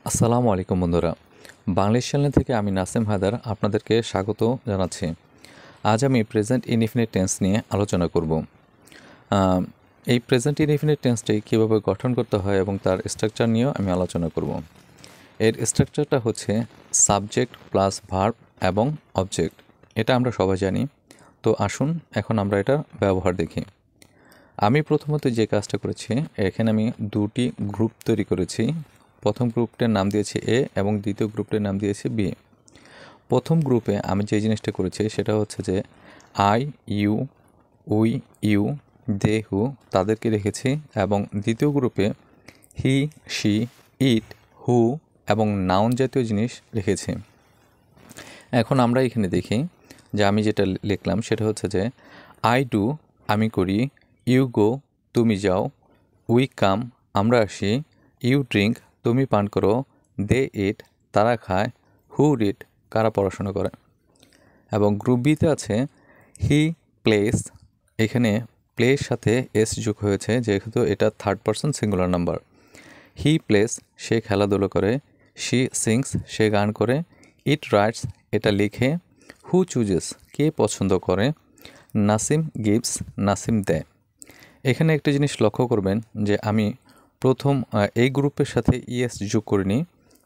আসসালামু আলাইকুম বন্ধুরা, বাংলিশ চ্যানেল থেকে আমি নাসিম হায়দার আপনাদেরকে স্বাগত জানাচ্ছি। আজ আমি প্রেজেন্ট ইনডিফিনিট টেন্স নিয়ে আলোচনা করব। এই প্রেজেন্ট ইনডিফিনিট টেন্সটি কীভাবে গঠন করতে হয় এবং তার স্ট্রাকচার নিয়েও আমি আলোচনা করব। এর স্ট্রাকচারটা হচ্ছে সাবজেক্ট প্লাস ভার্ব এবং অবজেক্ট। এটা আমরা সবাই জানি। তো আসুন এখন আমরা এটা ব্যবহার দেখি। আমি প্রথমত যে কাজটা করেছি, এখানে আমি দুটি গ্রুপ তৈরি করেছি। প্রথম গ্রুপটার নাম দিয়েছি এ এবং দ্বিতীয় গ্রুপটার নাম দিয়েছি বি। প্রথম গ্রুপে আমি যে জিনিসটা করেছি সেটা হচ্ছে যে আই, ইউ, উই, ইউ, দে, হু তাদেরকে রেখেছি এবং দ্বিতীয় গ্রুপে হি, শি, ইট, হু এবং নাউন জাতীয় জিনিস রেখেছি। এখন আমরা এখানে দেখি যে আমি যেটা লিখলাম সেটা হচ্ছে যে আই ডু আমি করি, ইউ গো তুমি যাও, উই কাম আমরা আসি, ইউ ড্রিঙ্ক তুমি পান করো, দে ইট তারা খায়, হু রিড কারা পড়াশোনা করে। এবং গ্রুপ বিতে আছে হি প্লেস, এখানে প্লের সাথে এস যোগ হয়েছে যেহেতু এটা third person singular number. He plays সে খেলাধুলো করে, শি সিংস সে গান করে, ইট রাইটস এটা লিখে, হু চুজেস কে পছন্দ করে, নাসিম গিভস নাসিম দেয়। এখানে একটা জিনিস লক্ষ্য করবেন যে আমি প্রথম এই গ্রুপের সাথে ইএস যোগ করিনি,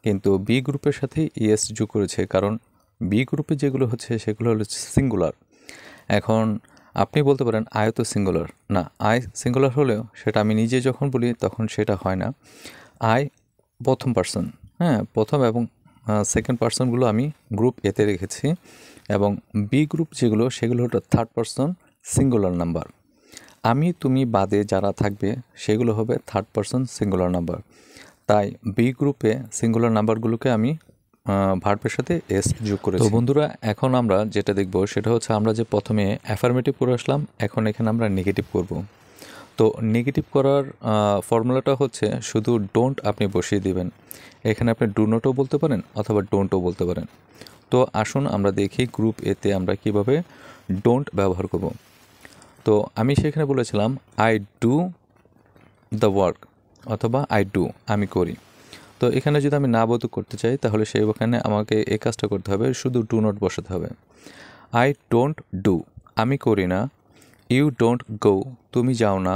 কিন্তু বি গ্রুপের সাথে ইএস যোগ করেছে, কারণ বি গ্রুপে যেগুলো হচ্ছে সেগুলো হলো সিঙ্গুলার। এখন আপনি বলতে পারেন আই তো সিঙ্গুলার, না আই সিঙ্গুলার হলেও সেটা আমি নিজে যখন বলি তখন সেটা হয় না। আই প্রথম পার্সন, প্রথম এবং সেকেন্ড পার্সনগুলো আমি গ্রুপ এতে রেখেছি এবং বি গ্রুপ যেগুলো সেগুলো হলো থার্ড পার্সন সিঙ্গুলার নাম্বার। আমি তুমি বাদে যারা থাকবে সেগুলো হবে থার্ড পারসন সিঙ্গুলার নাম্বার। তাই বি গ্রুপে সিঙ্গুলার নাম্বারগুলোকে আমি ভার্বের সাথে এস যোগ করেছি। তো বন্ধুরা, এখন আমরা যেটা দেখব সেটা হচ্ছে আমরা যে প্রথমে অ্যাফার্মেটিভ করে আসলাম, এখন এখানে আমরা নেগেটিভ করব। তো নেগেটিভ করার ফর্মুলাটা হচ্ছে শুধু ডোন্ট আপনি বসিয়ে দিবেন। এখানে আপনি ডু নটও বলতে পারেন অথবা ডোন্টও বলতে পারেন। তো আসুন আমরা দেখি গ্রুপ এতে আমরা কিভাবে ডোন্ট ব্যবহার করব। তো আমি সেখানে বলেছিলাম আই ডু দ্য ওয়ার্ক অথবা আই ডু আমি করি। তো এখানে যদি আমি না বোধ করতে চাই তাহলে সেখানে আমাকে এই কাজটা করতে হবে, শুধু ডু নট বসাতে হবে। আই ডোন্ট ডু আমি করি না, ইউ ডোন্ট গো তুমি যাও না,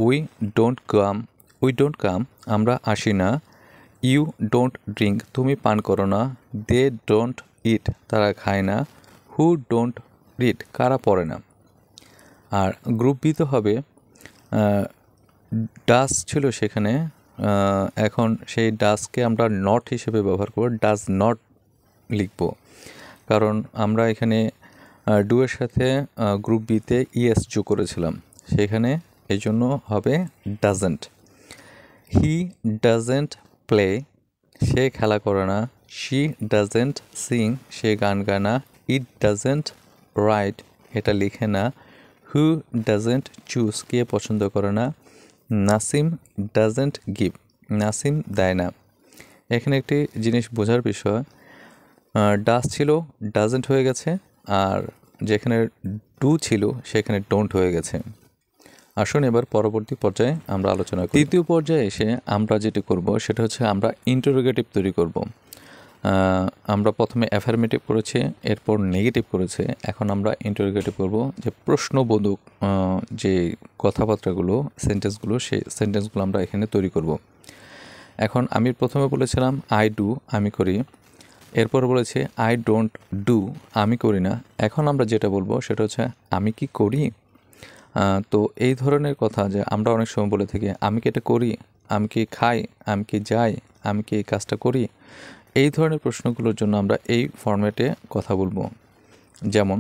উই ডোন্ট কাম আমরা আসি না, ইউ ডোন্ট ড্রিঙ্ক তুমি পান করো না, দে ডোন্ট ইট তারা খায় না, হু ডোন্ট রিড কারা পড়ে না। আর গ্রুপ বিতে হবে ডাস ছিল সেখানে, এখন সেই ডাসকে আমরা নট হিসেবে ব্যবহার করব, ডাজ নট লিখব, কারণ আমরা এখানে ডু এর সাথে গ্রুপ বিতে ইএস যোগ করেছিলাম, সেখানে এই জন্য হবে ডাজেন্ট। হি ডাজেন্ট প্লে সে খেলা করে না, শি ডাজেন্ট সিং সে গান গায় না, ইট ডাজেন্ট রাইট এটা লিখে না, হু ডাজেন্ট চুজ কে পছন্দ করে না, নাসিম ডাজেন্ট গিভ নাসিম দেয় না। এখানে একটি জিনিস বোঝার বিষয়, ডাস ছিল ডাজেন্ট হয়ে গেছে, আর যেখানে ডু ছিল সেখানে ডোন্ট হয়ে গেছে। আসুন এবার পরবর্তী পর্যায়ে আমরা আলোচনা করি। তৃতীয় পর্যায়ে এসে আমরা যেটি করব সেটা হচ্ছে আমরা ইন্টারোগেটিভ তৈরি করব। আমরা প্রথমে অ্যাফার্মেটিভ করেছি, এরপর নেগেটিভ করেছে, এখন আমরা ইন্টারোগেটিভ করব, যে প্রশ্নবোধক যে কথাবার্তাগুলো সেন্টেন্সগুলো সেই সেন্টেন্সগুলো আমরা এখানে তৈরি করব। এখন আমি প্রথমে বলেছিলাম আই ডু আমি করি, এরপর বলেছি আই ডোন্ট ডু আমি করি না। এখন আমরা যেটা বলবো সেটা হচ্ছে আমি কি করি। তো এই ধরনের কথা যে আমরা অনেক সময় বলে থাকি আমি কি এটা করি, আমি কি খাই, আমি কি যাই, আমি কি এই কাজটা করি। এই ধরনের প্রশ্নগুলোর জন্য আমরা এই ফরম্যাটে কথা বলবো। যেমন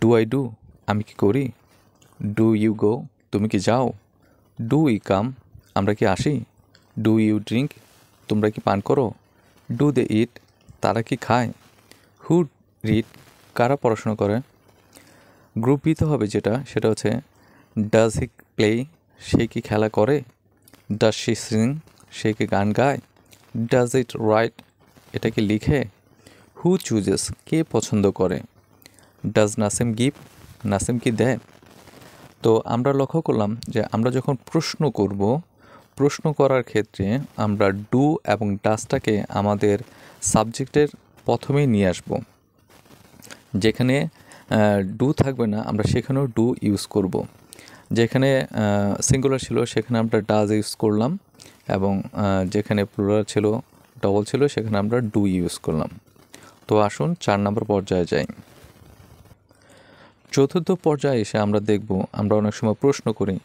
ডু আই ডু আমি কি করি, ডু ইউ গো তুমি কি যাও, ডু উই কাম আমরা কি আসি, ডু ইউ ড্রিঙ্ক তোমরা কি পান করো, ডু দে ইট তারা কি খায়, হু রিড কারা পড়াশোনা করে। গ্রুপ বিতে হবে যেটা সেটা হচ্ছে ডাজ হি প্লে সে কি খেলা করে, ডাজ শি সিং সে কি গান গায়, ডাজ ইট রাইট এটা কি লিখে, হু চুজেস কে পছন্দ করে, ডাজ নাসিম গিভ নাসিম কি দেয়। তো আমরা লক্ষ্য করলাম যে আমরা যখন প্রশ্ন করব প্রশ্ন করার ক্ষেত্রে আমরা ডু এবং ডাজটাকে আমাদের সাবজেক্টের প্রথমেই নিয়ে আসব। যেখানে ডু থাকবে না আমরা সেখানেও ডু ইউজ করব। যেখানে সিঙ্গুলার ছিল সেখানে আমরা ডাজ ইউজ করলাম, এবং যেখানে প্লুরাল ছিল, ডবল ছিল, সেখানে আমরা ডু ইউজ করলাম। তো আসুন 4 নম্বর পর্যায়ে যাই। চতুর্থ পর্যায়ে এসে আমরা দেখব, আমরা অনেক সময় প্রশ্ন করি,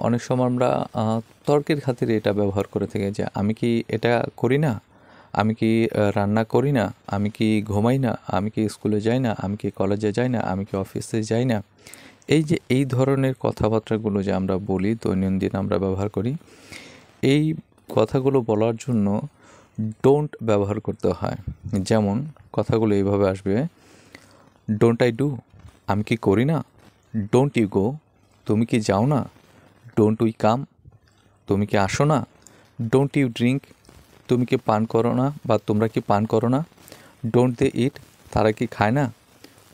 অনেক সময় আমরা তর্কের খাতিরে এটা ব্যবহার করে থাকি যে আমি কি এটা করি না, আমি কি রান্না করি না, আমি কি ঘুমাই না, আমি কি স্কুলে যাই না, আমি কি কলেজে যাই না, আমি কি অফিসে যাই না। এই যে এই ধরনের কথাবার্তাগুলো যে আমরা বলি, দৈনন্দিন আমরা ব্যবহার করি, এই কথাগুলো বলার জন্য ডোন্ট ব্যবহার করতে হয়। যেমন কথাগুলো এইভাবে আসবে, ডোন্ট আই ডু, আমি কি করি না, ডোন্ট ইউ গো, তুমি কি যাও না, ডোন্ট উই কাম, তুমি কি আসো না, ডোন্ট ইউ ড্রিঙ্ক, তুমি কি পান করো না বা তোমরা কি পান করো না, ডোন্ট দে ইট, তারা কি খায় না,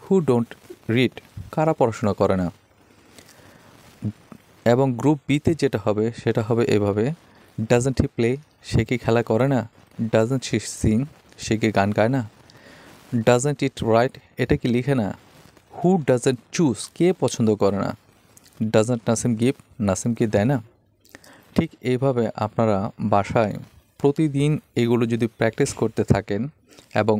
হু ডোন্ট রিড, কারা পড়াশোনা করে না। এবং গ্রুপ বিতে যেটা হবে সেটা হবে এভাবে, ডাজন্ট হি প্লে, সে কি খেলা করে না, ডাজন্ট শি সিং, সে কি গান গায় না, ডাজন্ট ইট রাইট, এটা কি লিখে না, হু ডাজন্ট চুজ, কে পছন্দ করে না, ডাজন্ট নাসিম গিভ, নাসিম কি দেয় না। ঠিক এইভাবে আপনারা বাসায় প্রতিদিন এগুলো যদি প্র্যাকটিস করতে থাকেন এবং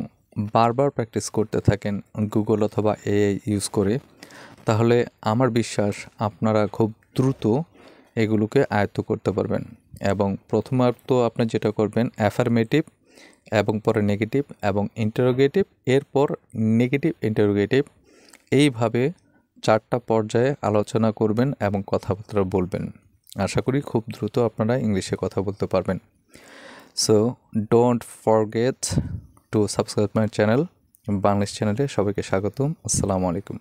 বারবার প্র্যাকটিস করতে থাকেন গুগল অথবা এআই ইউজ করে, তাহলে আমার বিশ্বাস আপনারা খুব দ্রুত এগুলোকে আয়ত্ত করতে পারবেন। এবং প্রথমত আপনি যেটা করবেন, অ্যাফার্মেটিভ এবং পরে নেগেটিভ এবং ইন্টারোগেটিভ, এরপর নেগেটিভ ইন্টারোগেটিভ, এইভাবে 4টা পর্যায়ে আলোচনা করবেন এবং কথাবার্তা বলবেন। আশা করি খুব দ্রুত আপনারা ইংলিশে কথা বলতে পারবেন। So don't forget to subscribe my channel, Banglish চ্যানেলে সবাইকে স্বাগতম। আসসালামু আলাইকুম।